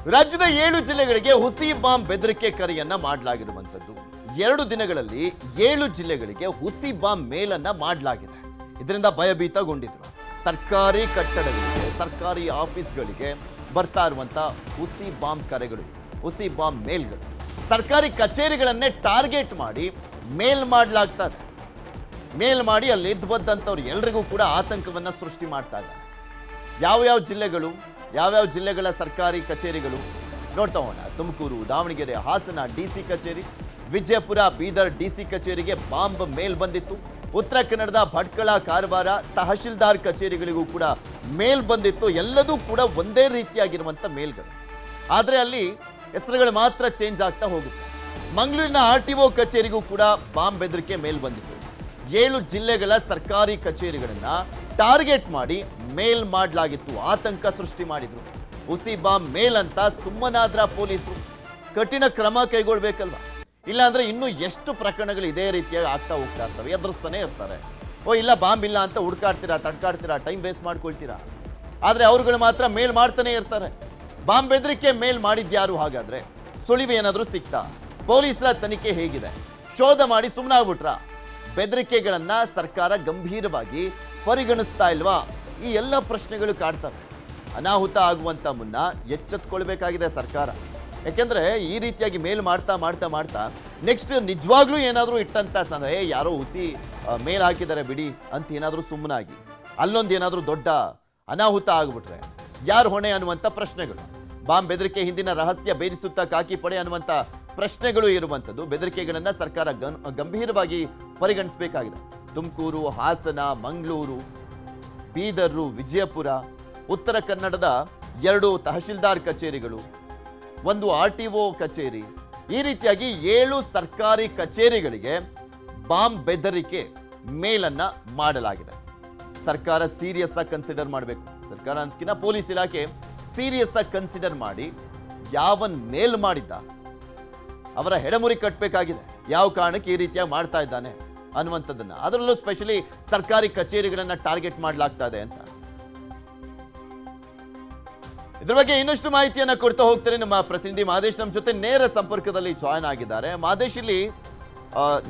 ರಾಜ್ಯದ 7 ಜಿಲ್ಲೆಗಳಿಗೆ ಹುಸಿ ಬಾಂಬ್ ಬೆದರಿಕೆ ಕರೆಯನ್ನ ಮಾಡಲಾಗಿರುವಂತದ್ದು 2 ದಿನಗಳಲ್ಲಿ 7 ಜಿಲ್ಲೆಗಳಿಗೆ ಹುಸಿ ಬಾಂಬ್ ಮೇಲನ್ನ ಮಾಡಲಾಗಿದೆ. ಇದರಿಂದ ಭಯಭೀತಗೊಂಡಿದ್ರು. ಸರ್ಕಾರಿ ಕಟ್ಟಡಗಳಿಗೆ, ಸರ್ಕಾರಿ ಆಫೀಸ್ಗಳಿಗೆ ಬರ್ತಾ ಇರುವಂತ ಹುಸಿ ಬಾಂಬ್ ಕರೆಗಳು, ಹುಸಿ ಬಾಂಬ್ ಮೇಲ್ಗಳು, ಸರ್ಕಾರಿ ಕಚೇರಿಗಳನ್ನೇ ಟಾರ್ಗೆಟ್ ಮಾಡಿ ಮೇಲ್ ಮಾಡಲಾಗ್ತಾ ಇದೆ. ಮೇಲ್ ಮಾಡಿ ಅಲ್ಲಿ ಎದ್ದು ಬಂದಂಥವ್ರು ಎಲ್ರಿಗೂ ಕೂಡ ಆತಂಕವನ್ನ ಸೃಷ್ಟಿ ಮಾಡ್ತಾ ಇದ್ದಾರೆ. ಯಾವ್ಯಾವ ಜಿಲ್ಲೆಗಳು, ಯಾವ್ಯಾವ ಜಿಲ್ಲೆಗಳ ಸರ್ಕಾರಿ ಕಚೇರಿಗಳು ನೋಡ್ತಾ ಹೋಗೋಣ. ತುಮಕೂರು, ದಾವಣಗೆರೆ, ಹಾಸನ ಡಿಸಿ ಕಚೇರಿ, ವಿಜಯಪುರ, ಬೀದರ್ ಡಿಸಿ ಕಚೇರಿಗೆ ಬಾಂಬ್ ಮೇಲ್ ಬಂದಿತ್ತು. ಉತ್ತರ ಕನ್ನಡದ ಭಟ್ಕಳ, ಕಾರವಾರ ತಹಶೀಲ್ದಾರ್ ಕಚೇರಿಗಳಿಗೂ ಕೂಡ ಮೇಲ್ ಬಂದಿತ್ತು. ಎಲ್ಲದೂ ಕೂಡ ಒಂದೇ ರೀತಿಯಾಗಿರುವಂಥ ಮೇಲ್ಗಳು, ಆದರೆ ಅಲ್ಲಿ ಹೆಸರುಗಳು ಮಾತ್ರ ಚೇಂಜ್ ಆಗ್ತಾ ಹೋಗುತ್ತೆ. ಮಂಗಳೂರಿನ RTO ಕಚೇರಿಗೂ ಕೂಡ ಬಾಂಬ್ ಬೆದರಿಕೆ ಮೇಲ್ ಬಂದಿತ್ತು. 7 ಜಿಲ್ಲೆಗಳ ಸರ್ಕಾರಿ ಕಚೇರಿಗಳನ್ನ ಟಾರ್ಗೆಟ್ ಮಾಡಿ ಮೇಲ್ ಮಾಡಲಾಗಿತ್ತು. ಆತಂಕ ಸೃಷ್ಟಿ ಮಾಡಿದ್ರು. ಹುಸಿ ಬಾಂಬ್ ಮೇಲ್ ಅಂತ ಸುಮ್ಮನಾದ್ರ ಪೊಲೀಸರು? ಕಠಿಣ ಕ್ರಮ ಕೈಗೊಳ್ಬೇಕಲ್ವಾ? ಇಲ್ಲಾಂದ್ರೆ ಇನ್ನೂ ಎಷ್ಟು ಪ್ರಕರಣಗಳು ಇದೇ ರೀತಿಯಾಗಿ ಆಗ್ತಾ ಹೋಗ್ತಾ ಇರ್ತವೆ, ಎದುರಿಸ್ತಾನೆ ಇರ್ತಾರೆ. ಇಲ್ಲ ಬಾಂಬ್ ಇಲ್ಲ ಅಂತ ಹುಡ್ಕಾಡ್ತೀರಾ, ತಡ್ಕಾಡ್ತೀರಾ, ಟೈಮ್ ವೇಸ್ಟ್ ಮಾಡ್ಕೊಳ್ತೀರಾ. ಆದರೆ ಅವ್ರುಗಳು ಮಾತ್ರ ಮೇಲ್ ಮಾಡ್ತಾನೆ ಇರ್ತಾರೆ. ಬಾಂಬ್ ಬೆದರಿಕೆ ಮೇಲ್ ಮಾಡಿದ್ಯಾರು? ಹಾಗಾದ್ರೆ ಸುಳಿವು ಏನಾದರೂ ಸಿಕ್ತಾ? ಪೊಲೀಸರ ತನಿಖೆ ಹೇಗಿದೆ? ಶೋಧ ಮಾಡಿ ಸುಮ್ಮನಾಗ್ಬಿಟ್ರಾ? ಬೆದರಿಕೆಗಳನ್ನ ಸರ್ಕಾರ ಗಂಭೀರವಾಗಿ ಪರಿಗಣಿಸ್ತಾ ಇಲ್ವಾ? ಈ ಎಲ್ಲ ಪ್ರಶ್ನೆಗಳು ಕಾಡ್ತವೆ. ಅನಾಹುತ ಆಗುವಂತ ಮುನ್ನ ಎಚ್ಚೆತ್ಕೊಳ್ಬೇಕಾಗಿದೆ ಸರ್ಕಾರ. ಯಾಕೆಂದ್ರೆ ಈ ರೀತಿಯಾಗಿ ಮೇಲ್ ಮಾಡ್ತಾ ಮಾಡ್ತಾ ಮಾಡ್ತಾ ನೆಕ್ಸ್ಟ್ ನಿಜವಾಗ್ಲೂ ಏನಾದರೂ ಇಟ್ಟಂತ ಯಾರೋ ಹುಸಿ ಮೇಲ್ ಹಾಕಿದ್ದಾರೆ ಬಿಡಿ ಅಂತ ಏನಾದರೂ ಸುಮ್ಮನಾಗಿ ಅಲ್ಲೊಂದು ಏನಾದರೂ ದೊಡ್ಡ ಅನಾಹುತ ಆಗ್ಬಿಟ್ರೆ ಯಾರು ಹೊಣೆ ಅನ್ನುವಂಥ ಪ್ರಶ್ನೆಗಳು. ಬಾಂಬ್ ಬೆದರಿಕೆ ಹಿಂದಿನ ರಹಸ್ಯ ಭೇದಿಸುತ್ತಾ ಖಾಕಿ ಪಡೆ ಅನ್ನುವಂಥ ಪ್ರಶ್ನೆಗಳು ಇರುವಂಥದ್ದು. ಬೆದರಿಕೆಗಳನ್ನ ಸರ್ಕಾರ ಗಂಭೀರವಾಗಿ ಪರಿಗಣಿಸಬೇಕಾಗಿದೆ. ತುಮಕೂರು, ಹಾಸನ, ಮಂಗಳೂರು, ಬೀದರು, ವಿಜಯಪುರ, ಉತ್ತರ ಕನ್ನಡದ 2 ತಹಶೀಲ್ದಾರ್ ಕಚೇರಿಗಳು, 1 RTO ಕಚೇರಿ, ಈ ರೀತಿಯಾಗಿ 7 ಸರ್ಕಾರಿ ಕಚೇರಿಗಳಿಗೆ ಬಾಂಬ್ ಬೆದರಿಕೆ ಮೇಲನ್ನ ಮಾಡಲಾಗಿದೆ. ಸರ್ಕಾರ ಸೀರಿಯಸ್ ಆಗಿ ಕನ್ಸಿಡರ್ ಮಾಡಬೇಕು. ಸರ್ಕಾರ ಅಂತಕಿನ ಪೊಲೀಸ್ ಇಲಾಖೆ ಸೀರಿಯಸ್ ಆಗಿ ಕನ್ಸಿಡರ್ ಮಾಡಿ ಯಾವನ್ ಮೇಲ್ ಮಾಡಿದ್ದ ಅವರ ಹೆಡಮುರಿ ಕಟ್ಟಬೇಕಾಗಿದೆ. ಯಾವ ಕಾರಣಕ್ಕೆ ಈ ರೀತಿಯಾಗಿ ಮಾಡ್ತಾ ಇದ್ದಾನೆ ಅನ್ನುವಂಥದ್ದನ್ನ, ಅದರಲ್ಲೂ ಸ್ಪೆಷಲಿ ಸರ್ಕಾರಿ ಕಚೇರಿಗಳನ್ನ ಟಾರ್ಗೆಟ್ ಮಾಡಲಾಗ್ತಾ ಇದೆ ಅಂತ. ಇದ್ರ ಬಗ್ಗೆ ಇನ್ನಷ್ಟು ಮಾಹಿತಿಯನ್ನ ಕೊಡ್ತಾ ಹೋಗ್ತಾರೆ ನಮ್ಮ ಪ್ರತಿನಿಧಿ ಮಹದೇಶ್ ನಮ್ಮ ಜೊತೆ ನೇರ ಸಂಪರ್ಕದಲ್ಲಿ ಜಾಯ್ನ್ ಆಗಿದ್ದಾರೆ. ಮಹದೇಶ್, ಇಲ್ಲಿ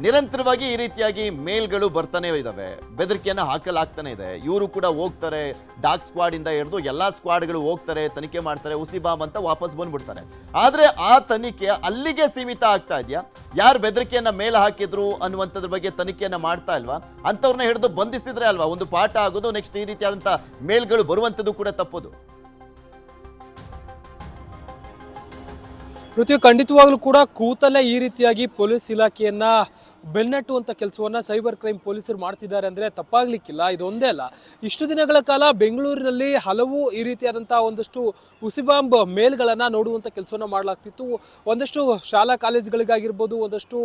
ನಿರಂತರವಾಗಿ ಈ ರೀತಿಯಾಗಿ ಮೇಲ್ಗಳು ಬರ್ತಾನೆ ಇದಾವೆ, ಬೆದರಿಕೆಯನ್ನ ಹಾಕಲಾಗ್ತಾನೆ ಇದೆ. ಇವರು ಕೂಡ ಹೋಗ್ತಾರೆ, ಡಾಗ್ ಸ್ಕ್ವಾಡ್ ಇಂದ ಹಿಡಿದು ಎಲ್ಲಾ ಸ್ಕ್ವಾಡ್ಗಳು ಹೋಗ್ತಾರೆ, ತನಿಖೆ ಮಾಡ್ತಾರೆ, ಹುಸಿ ಬಾಂಬ್ ಅಂತ ವಾಪಸ್ ಬಂದ್ಬಿಡ್ತಾರೆ. ಆದ್ರೆ ಆ ತನಿಖೆ ಅಲ್ಲಿಗೆ ಸೀಮಿತ ಆಗ್ತಾ ಇದೆಯಾ? ಯಾರು ಬೆದರಿಕೆಯನ್ನ ಮೇಲೆ ಹಾಕಿದ್ರು ಅನ್ನುವಂಥದ್ರ ಬಗ್ಗೆ ತನಿಖೆಯನ್ನ ಮಾಡ್ತಾ ಇಲ್ವಾ? ಅಂತವ್ರನ್ನ ಹಿಡಿದು ಬಂಧಿಸಿದ್ರೆ ಅಲ್ವಾ ಒಂದು ಪಾಠ ಆಗೋದು. ನೆಕ್ಸ್ಟ್ ಈ ರೀತಿಯಾದಂತ ಮೇಲ್ಗಳು ಬರುವಂಥದ್ದು ಕೂಡ ತಪ್ಪೋದು. ಪೃಥ್ವಿ, ಖಂಡಿತವಾಗ್ಲೂ ಕೂಡ ಕೂತಲ್ಲೇ ಈ ರೀತಿಯಾಗಿ ಪೊಲೀಸ್ ಇಲಾಖೆಯನ್ನ ಬೆನ್ನಟ್ಟುವಂಥ ಕೆಲಸವನ್ನ ಸೈಬರ್ ಕ್ರೈಮ್ ಪೊಲೀಸರು ಮಾಡ್ತಿದ್ದಾರೆ ಅಂದರೆ ತಪ್ಪಾಗ್ಲಿಕ್ಕಿಲ್ಲ. ಇದೊಂದೇ ಅಲ್ಲ, ಇಷ್ಟು ದಿನಗಳ ಕಾಲ ಬೆಂಗಳೂರಿನಲ್ಲಿ ಹಲವು ಈ ರೀತಿಯಾದಂತಹ ಒಂದಷ್ಟು ಹುಸಿ ಬಾಂಬ್ ಮೇಲ್ಗಳನ್ನು ನೋಡುವಂಥ ಕೆಲಸವನ್ನ ಮಾಡಲಾಗ್ತಿತ್ತು. ಒಂದಷ್ಟು ಶಾಲಾ ಕಾಲೇಜುಗಳಿಗಾಗಿರ್ಬೋದು, ಒಂದಷ್ಟು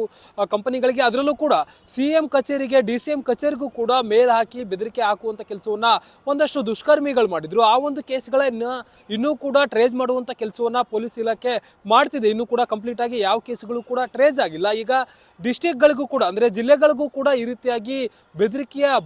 ಕಂಪನಿಗಳಿಗೆ, ಅದರಲ್ಲೂ ಕೂಡ CM ಕಚೇರಿಗೆ, DCM ಕಚೇರಿಗೂ ಕೂಡ ಮೇಲ್ ಹಾಕಿ ಬೆದರಿಕೆ ಹಾಕುವಂಥ ಕೆಲಸವನ್ನ ಒಂದಷ್ಟು ದುಷ್ಕರ್ಮಿಗಳು ಮಾಡಿದ್ರು. ಆ ಒಂದು ಕೇಸ್ಗಳನ್ನ ಇನ್ನೂ ಕೂಡ ಟ್ರೇಸ್ ಮಾಡುವಂಥ ಕೆಲಸವನ್ನ ಪೊಲೀಸ್ ಇಲಾಖೆ ಮಾಡ್ತಿದೆ. ಇನ್ನೂ ಕೂಡ ಕಂಪ್ಲೀಟ್ ಆಗಿ ಯಾವ ಕೇಸುಗಳು ಕೂಡ ಟ್ರೇಸ್ ಆಗಿಲ್ಲ. ಈಗ ಡಿಸ್ಟ್ರಿಕ್ಟ್ಗಳಿಗೂ ಕೂಡ ಅಂದ್ರೆ ಜಿಲ್ಲೆಗಳಿಗೂ ಕೂಡ ಈ ರೀತಿಯಾಗಿ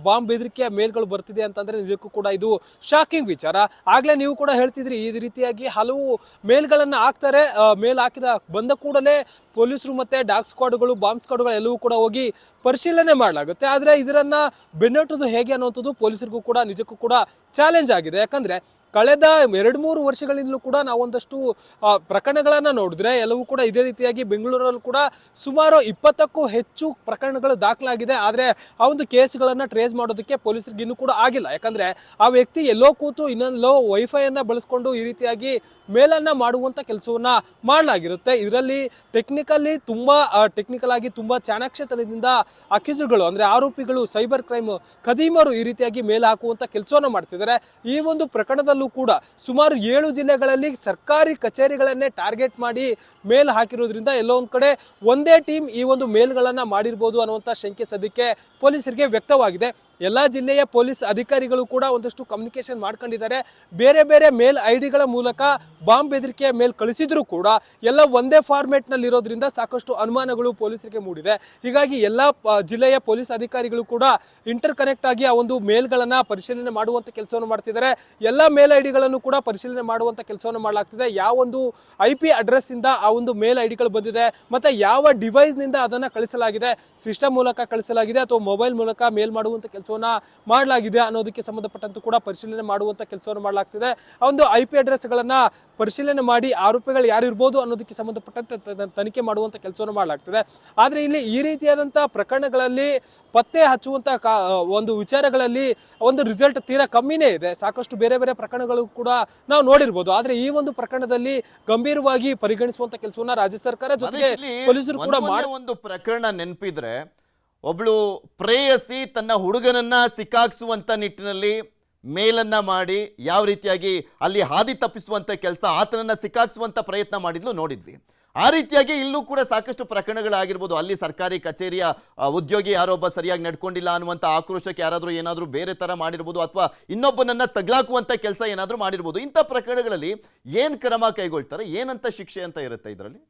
ಬಾಂಬ್ ಬೆದರಿಕೆಯ ಮೇಲ್ಗಳು ಬರ್ತಿದೆ ಅಂತಂದ್ರೆ ನಿಜಕ್ಕೂ ಕೂಡ ಇದು ಶಾಕಿಂಗ್ ವಿಚಾರ. ಆಗ್ಲೇ ನೀವು ಕೂಡ ಹೇಳ್ತಿದ್ರಿ, ಈ ರೀತಿಯಾಗಿ ಹಲವು ಮೇಲ್ಗಳನ್ನ ಹಾಕ್ತಾರೆ. ಮೇಲ್ ಹಾಕಿದ ಬಂದ ಕೂಡಲೇ ಪೊಲೀಸರು ಮತ್ತೆ ಡಾಗ್ ಸ್ಕ್ವಾಡ್ಗಳು, ಬಾಂಬ್ ಸ್ಕ್ವಾಡ್ಗಳು ಎಲ್ಲವೂ ಕೂಡ ಹೋಗಿ ಪರಿಶೀಲನೆ ಮಾಡಲಾಗುತ್ತೆ. ಆದ್ರೆ ಇದರನ್ನ ಬೆನ್ನಟ್ಟುವುದು ಹೇಗೆ ಅನ್ನುವಂಥದ್ದು ಪೊಲೀಸರಿಗೂ ಕೂಡ ನಿಜಕ್ಕೂ ಕೂಡ ಚಾಲೆಂಜ್ ಆಗಿದೆ. ಯಾಕಂದ್ರೆ ಕಳೆದ 2-3 ವರ್ಷಗಳಿಂದಲೂ ಕೂಡ ನಾವೊಂದಷ್ಟು ಪ್ರಕರಣಗಳನ್ನ ನೋಡಿದ್ರೆ ಎಲ್ಲವೂ ಕೂಡ ಇದೇ ರೀತಿಯಾಗಿ ಬೆಂಗಳೂರಲ್ಲಿ ಕೂಡ ಸುಮಾರು 20ಕ್ಕೂ ಹೆಚ್ಚು ಪ್ರಕರಣಗಳು ದಾಖಲಾಗಿದೆ. ಆದ್ರೆ ಆ ಒಂದು ಕೇಸ್ಗಳನ್ನ ಟ್ರೇಸ್ ಮಾಡೋದಕ್ಕೆ ಪೊಲೀಸರಿಗೆ ಇನ್ನೂ ಕೂಡ ಆಗಿಲ್ಲ. ಯಾಕಂದ್ರೆ ಆ ವ್ಯಕ್ತಿ ಎಲ್ಲೋ ಕೂತು ಇನ್ನೊಂದೋ ವೈಫೈಯನ್ನ ಬಳಸ್ಕೊಂಡು ಈ ರೀತಿಯಾಗಿ ಮೇಲನ್ನ ಮಾಡುವಂತ ಕೆಲಸವನ್ನ ಮಾಡಲಾಗಿರುತ್ತೆ. ಇದರಲ್ಲಿ ಟೆಕ್ನಿಕಲ್ ಆಗಿ ತುಂಬಾ ಚಾಣಾಕ್ಷತನದಿಂದ ಅಕ್ಯೂಸ್ಡ್ಗಳು ಅಂದ್ರೆ ಆರೋಪಿಗಳು, ಸೈಬರ್ ಕ್ರೈಮ್ ಖದೀಮರು ಈ ರೀತಿಯಾಗಿ ಮೇಲ್ ಹಾಕುವಂತ ಕೆಲಸವನ್ನ ಮಾಡ್ತಿದ್ದಾರೆ. ಈ ಒಂದು ಪ್ರಕರಣದಲ್ಲೂ ಕೂಡ ಸುಮಾರು 7 ಜಿಲ್ಲೆಗಳಲ್ಲಿ ಸರ್ಕಾರಿ ಕಚೇರಿಗಳನ್ನೇ ಟಾರ್ಗೆಟ್ ಮಾಡಿ ಮೇಲ್ ಹಾಕಿರೋದ್ರಿಂದ ಎಲ್ಲೋ ಒಂದ್ ಕಡೆ ಒಂದೇ ಟೀಮ್ ಈ ಒಂದು ಮೇಲ್ಗಳನ್ನ ಮಾಡಿರ್ಬೋದು ಅನ್ನುವಂತ ಶಂಕೆ ಸದ್ಯಕ್ಕೆ ಪೊಲೀಸರಿಗೆ ವ್ಯಕ್ತವಾಗಿದೆ. ಎಲ್ಲಾ ಜಿಲ್ಲೆಯ ಪೊಲೀಸ್ ಅಧಿಕಾರಿಗಳು ಕೂಡ ಒಂದಷ್ಟು ಕಮ್ಯುನಿಕೇಶನ್ ಮಾಡ್ಕೊಂಡಿದ್ದಾರೆ. ಬೇರೆ ಬೇರೆ ಮೇಲ್ ಐಡಿಗಳ ಮೂಲಕ ಬಾಂಬ್ ಬೆದರಿಕೆ ಮೇಲ್ ಕಳಿಸಿದ್ರು ಕೂಡ ಎಲ್ಲ ಒಂದೇ ಫಾರ್ಮೆಟ್ ನಲ್ಲಿ ಇರೋದ್ರಿಂದ ಸಾಕಷ್ಟು ಅನುಮಾನಗಳು ಪೊಲೀಸರಿಗೆ ಮೂಡಿದೆ. ಹೀಗಾಗಿ ಎಲ್ಲಾ ಜಿಲ್ಲೆಯ ಪೊಲೀಸ್ ಅಧಿಕಾರಿಗಳು ಕೂಡ ಇಂಟರ್ ಕನೆಕ್ಟ್ ಆಗಿ ಆ ಒಂದು ಮೇಲ್ಗಳನ್ನ ಪರಿಶೀಲನೆ ಮಾಡುವಂತ ಕೆಲಸವನ್ನು ಮಾಡ್ತಿದ್ದಾರೆ. ಎಲ್ಲ ಮೇಲ್ ಐಡಿಗಳನ್ನು ಕೂಡ ಪರಿಶೀಲನೆ ಮಾಡುವಂತ ಕೆಲಸವನ್ನು ಮಾಡಲಾಗ್ತಿದೆ. ಯಾವ ಒಂದು IP ಅಡ್ರೆಸ್ ಇಂದ ಆ ಒಂದು ಮೇಲ್ ಐಡಿಗಳು ಬಂದಿದೆ, ಮತ್ತೆ ಯಾವ ಡಿವೈಸ್ ನಿಂದ ಅದನ್ನ ಕಳಿಸಲಾಗಿದೆ, ಸಿಸ್ಟಮ್ ಮೂಲಕ ಕಳಿಸಲಾಗಿದೆ ಅಥವಾ ಮೊಬೈಲ್ ಮೂಲಕ ಮೇಲ್ ಮಾಡುವಂತ ಕೆಲಸವನ್ನ ಮಾಡಲಾಗಿದೆ ಅನ್ನೋದಕ್ಕೆ ಸಂಬಂಧಪಟ್ಟಂತೆ ಕೂಡ ಪರಿಶೀಲನೆ ಮಾಡುವಂತ ಕೆಲಸವನ್ನು ಮಾಡಲಾಗ್ತಿದೆ. ಆ ಒಂದು IP ಅಡ್ರೆಸ್ ಗಳನ್ನ ಪರಿಶೀಲನೆ ಮಾಡಿ ಆರೋಪಿಗಳು ಯಾರು ಇರ್ಬೋದು ಅನ್ನೋದಕ್ಕೆ ಸಂಬಂಧಪಟ್ಟಂತೆ ತನಿಖೆ ಮಾಡುವಂತ ಕೆಲಸವನ್ನು ಮಾಡಲಾಗ್ತದೆ. ಆದ್ರೆ ಇಲ್ಲಿ ಈ ರೀತಿಯಾದಂತಹ ಪ್ರಕರಣಗಳಲ್ಲಿ ಪತ್ತೆ ಹಚ್ಚುವಂತ ಒಂದು ವಿಚಾರಗಳಲ್ಲಿ ಒಂದು ರಿಸಲ್ಟ್ ತೀರಾ ಕಮ್ಮಿನೇ ಇದೆ. ಸಾಕಷ್ಟು ಬೇರೆ ಬೇರೆ ಪ್ರಕರಣಗಳು ಕೂಡ ನಾವು ನೋಡಿರ್ಬೋದು. ಆದ್ರೆ ಈ ಒಂದು ಪ್ರಕರಣದಲ್ಲಿ ಗಂಭೀರವಾಗಿ ಪರಿಗಣಿಸುವಂತ ಕೆಲಸವನ್ನ ರಾಜ್ಯ ಸರ್ಕಾರ ಜೊತೆಗೆ ಪೊಲೀಸರು ಕೂಡ ಒಂದು ಪ್ರಕರಣ ನೆನಪಿದ್ರೆ, ಒಬ್ಳು ಪ್ರೇಯಸಿ ತನ್ನ ಹುಡುಗನನ್ನ ಸಿಕ್ಕಾಕ್ಸುವಂತ ನಿಟ್ಟಿನಲ್ಲಿ ಮೇಲನ್ನ ಮಾಡಿ ಯಾವ ರೀತಿಯಾಗಿ ಅಲ್ಲಿ ಹಾದಿ ತಪ್ಪಿಸುವಂತ ಕೆಲಸ, ಆತನನ್ನ ಸಿಕ್ಕಾಕ್ಸುವಂತ ಪ್ರಯತ್ನ ಮಾಡಿದ್ಲು ನೋಡಿದ್ವಿ. ಆ ರೀತಿಯಾಗಿ ಇಲ್ಲೂ ಕೂಡ ಸಾಕಷ್ಟು ಪ್ರಕರಣಗಳಾಗಿರ್ಬೋದು. ಅಲ್ಲಿ ಸರ್ಕಾರಿ ಕಚೇರಿಯ ಉದ್ಯೋಗಿ ಯಾರೊಬ್ಬ ಸರಿಯಾಗಿ ನಡ್ಕೊಂಡಿಲ್ಲ ಅನ್ನುವಂಥ ಆಕ್ರೋಶಕ್ಕೆ ಯಾರಾದರೂ ಏನಾದರೂ ಬೇರೆ ಥರ ಮಾಡಿರ್ಬೋದು, ಅಥವಾ ಇನ್ನೊಬ್ಬನನ್ನ ತಗ್ಲಾಕುವಂಥ ಕೆಲಸ ಏನಾದರೂ ಮಾಡಿರ್ಬೋದು. ಇಂಥ ಪ್ರಕರಣಗಳಲ್ಲಿ ಏನು ಕ್ರಮ ಕೈಗೊಳ್ತಾರೆ, ಏನಂತ ಶಿಕ್ಷೆ ಅಂತ ಇರುತ್ತೆ ಇದರಲ್ಲಿ?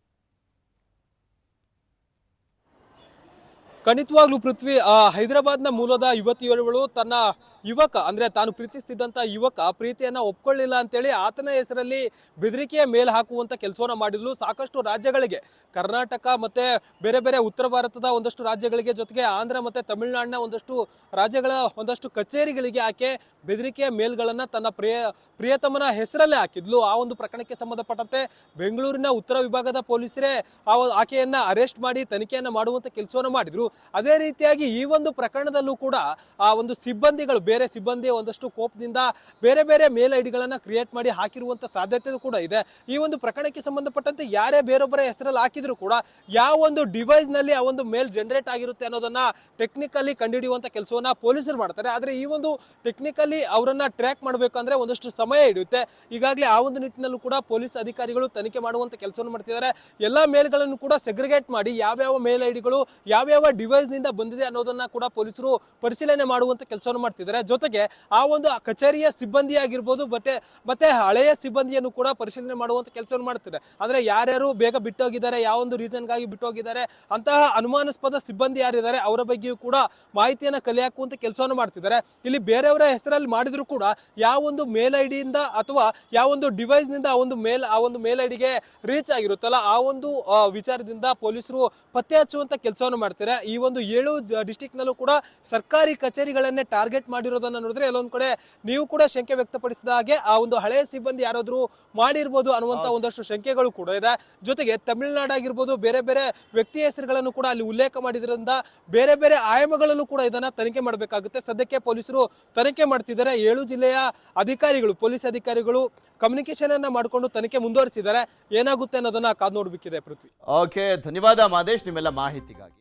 ಖಂಡಿತವಾಗ್ಲೂ ಪೃಥ್ವಿ, ಹೈದರಾಬಾದ್ನ ಮೂಲದ ಯುವತಿಯವಳು ತನ್ನ ಯುವಕ ಅಂದ್ರೆ ತಾನು ಪ್ರೀತಿಸ್ತಿದ್ದಂತ ಯುವಕ ಪ್ರೀತಿಯನ್ನ ಒಪ್ಕೊಳ್ಳಿಲ್ಲ ಅಂತೇಳಿ ಆತನ ಹೆಸರಲ್ಲಿ ಬೆದರಿಕೆಯ ಮೇಲ್ ಹಾಕುವಂತ ಕೆಲಸವನ್ನ ಮಾಡಿದ್ಲು. ಸಾಕಷ್ಟು ರಾಜ್ಯಗಳಿಗೆ, ಕರ್ನಾಟಕ ಮತ್ತೆ ಬೇರೆ ಬೇರೆ ಉತ್ತರ ಭಾರತದ ಒಂದಷ್ಟು ರಾಜ್ಯಗಳಿಗೆ, ಜೊತೆಗೆ ಆಂಧ್ರ ಮತ್ತೆ ತಮಿಳುನಾಡಿನ ಒಂದಷ್ಟು ರಾಜ್ಯಗಳ ಒಂದಷ್ಟು ಕಚೇರಿಗಳಿಗೆ ಆಕೆ ಬೆದರಿಕೆಯ ಮೇಲ್ಗಳನ್ನ ತನ್ನ ಪ್ರಿಯತಮನ ಹೆಸರಲ್ಲೇ ಹಾಕಿದ್ಲು. ಆ ಒಂದು ಪ್ರಕರಣಕ್ಕೆ ಸಂಬಂಧಪಟ್ಟಂತೆ ಬೆಂಗಳೂರಿನ ಉತ್ತರ ವಿಭಾಗದ ಪೊಲೀಸರೇ ಆಕೆಯನ್ನ ಅರೆಸ್ಟ್ ಮಾಡಿ ತನಿಖೆಯನ್ನ ಮಾಡುವಂತ ಕೆಲಸವನ್ನ ಮಾಡಿದ್ರು. ಅದೇ ರೀತಿಯಾಗಿ ಈ ಒಂದು ಪ್ರಕರಣದಲ್ಲೂ ಕೂಡ ಆ ಒಂದು ಸಿಬ್ಬಂದಿಗಳು, ಬೇರೆ ಸಿಬ್ಬಂದಿ ಒಂದಷ್ಟು ಕೋಪದಿಂದ ಬೇರೆ ಬೇರೆ ಮೇಲ್ ಐಡಿಗಳನ್ನ ಕ್ರಿಯೇಟ್ ಮಾಡಿ ಹಾಕಿರುವಂತ ಸಾಧ್ಯತೆ ಕೂಡ ಇದೆ. ಈ ಒಂದು ಪ್ರಕರಣಕ್ಕೆ ಸಂಬಂಧಪಟ್ಟಂತೆ ಯಾರೇ ಬೇರೊಬ್ಬರ ಹೆಸರಲ್ಲಿ ಹಾಕಿದ್ರು ಕೂಡ ಯಾವ ಒಂದು ಡಿವೈಸ್ ನಲ್ಲಿ ಆ ಒಂದು ಮೇಲ್ ಜನರೇಟ್ ಆಗಿರುತ್ತೆ ಅನ್ನೋದನ್ನ ಟೆಕ್ನಿಕಲಿ ಕಂಡುಹಿಡಿಯುವಂತ ಕೆಲಸವನ್ನ ಪೊಲೀಸರು ಮಾಡ್ತಾರೆ. ಆದ್ರೆ ಈ ಒಂದು ಟೆಕ್ನಿಕಲಿ ಅವರನ್ನ ಟ್ರ್ಯಾಕ್ ಮಾಡಬೇಕಂದ್ರೆ ಒಂದಷ್ಟು ಸಮಯ ಹಿಡಿಯುತ್ತೆ. ಈಗಾಗಲೇ ಆ ಒಂದು ನಿಟ್ಟಿನಲ್ಲೂ ಕೂಡ ಪೊಲೀಸ್ ಅಧಿಕಾರಿಗಳು ತನಿಖೆ ಮಾಡುವಂತ ಕೆಲಸವನ್ನು ಮಾಡ್ತಿದ್ದಾರೆ. ಎಲ್ಲಾ ಮೇಲ್ಗಳನ್ನು ಕೂಡ ಸೆಗ್ರಿಗೇಟ್ ಮಾಡಿ ಯಾವ್ಯಾವ ಮೇಲ್ ಐಡಿಗಳು ಯಾವ್ಯಾವ ಡಿವೈಸ್ ನಿಂದ ಬಂದಿದೆ ಅನ್ನೋದನ್ನ ಕೂಡ ಪೊಲೀಸರು ಪರಿಶೀಲನೆ ಮಾಡುವಂತ ಕೆಲಸವನ್ನು ಮಾಡ್ತಿದ್ದಾರೆ. ಜೊತೆಗೆ ಆ ಒಂದು ಕಚೇರಿಯ ಸಿಬ್ಬಂದಿ ಆಗಿರ್ಬೋದು, ಮತ್ತೆ ಹಳೆಯ ಸಿಬ್ಬಂದಿಯನ್ನು ಕೂಡ ಪರಿಶೀಲನೆ ಮಾಡುವಂತ ಕೆಲಸವನ್ನು ಮಾಡ್ತಿದ್ದಾರೆ. ಅಂದ್ರೆ ಯಾರ್ಯಾರು ಬೇಗ ಬಿಟ್ಟೋಗಿದ್ದಾರೆ, ಯಾವ ಒಂದು ರೀಸನ್ಗಾಗಿ ಬಿಟ್ಟೋಗಿದ್ದಾರೆ, ಅಂತಹ ಅನುಮಾನಾಸ್ಪದ ಸಿಬ್ಬಂದಿ ಯಾರಿದ್ದಾರೆ ಅವರ ಬಗ್ಗೆಯೂ ಕೂಡ ಮಾಹಿತಿಯನ್ನ ಕಲೆ ಹಾಕುವಂತ ಕೆಲಸವನ್ನು ಮಾಡ್ತಿದ್ದಾರೆ. ಇಲ್ಲಿ ಬೇರೆಯವರ ಹೆಸರಲ್ಲಿ ಮಾಡಿದ್ರು ಕೂಡ ಯಾವ ಒಂದು ಮೇಲ್ ಐಡಿಯಿಂದ ಅಥವಾ ಯಾವ ಒಂದು ಡಿವೈಸ್ ನಿಂದ ಆ ಒಂದು ಮೇಲ್ ಐಡಿಗೆ ರೀಚ್ ಆಗಿರುತ್ತಲ್ಲ, ಆ ಒಂದು ವಿಚಾರದಿಂದ ಪೊಲೀಸರು ಪತ್ತೆ ಹಚ್ಚುವಂತ ಕೆಲಸವನ್ನು ಮಾಡ್ತಾರೆ. ಈ ಒಂದು 7 ಡಿಸ್ಟಿಕ್ ನಲ್ಲೂ ಕೂಡ ಸರ್ಕಾರಿ ಕಚೇರಿಗಳನ್ನೇ ಟಾರ್ಗೆಟ್ ಮಾಡಿರೋದನ್ನ ನೋಡಿದ್ರೆ ಎಲ್ಲೊಂದ್ ಕಡೆ ನೀವು ಕೂಡ ಶಂಕೆ ವ್ಯಕ್ತಪಡಿಸಿದ ಹಾಗೆ ಆ ಒಂದು ಹಳೆಯ ಸಿಬ್ಬಂದಿ ಯಾರಾದ್ರೂ ಮಾಡಿರ್ಬೋದು ಅನ್ನುವಂತ ಒಂದಷ್ಟು ಶಂಕೆಗಳು ಕೂಡ ಇದೆ. ಜೊತೆಗೆ ತಮಿಳುನಾಡು ಆಗಿರ್ಬೋದು, ಬೇರೆ ಬೇರೆ ವ್ಯಕ್ತಿ ಹೆಸರುಗಳನ್ನು ಕೂಡ ಅಲ್ಲಿ ಉಲ್ಲೇಖ ಮಾಡಿದ್ರಿಂದ ಬೇರೆ ಬೇರೆ ಆಯಾಮಗಳಲ್ಲೂ ಕೂಡ ಇದನ್ನ ತನಿಖೆ ಮಾಡಬೇಕಾಗುತ್ತೆ. ಸದ್ಯಕ್ಕೆ ಪೊಲೀಸರು ತನಿಖೆ ಮಾಡ್ತಿದ್ದಾರೆ. 7 ಜಿಲ್ಲೆಯ ಅಧಿಕಾರಿಗಳು, ಪೊಲೀಸ್ ಅಧಿಕಾರಿಗಳು ಕಮ್ಯುನಿಕೇಶನ್ ಅನ್ನ ಮಾಡಿಕೊಂಡು ತನಿಖೆ ಮುಂದುವರಿಸಿದ್ದಾರೆ. ಏನಾಗುತ್ತೆ ಅನ್ನೋದನ್ನ ಕಾದು ನೋಡಬೇಕಿದೆ ಪೃಥ್ವಿ. ಓಕೆ, ಧನ್ಯವಾದ ಮಾದೇಶ್ ನಿಮ್ಮೆಲ್ಲ ಮಾಹಿತಿಗಾಗಿ.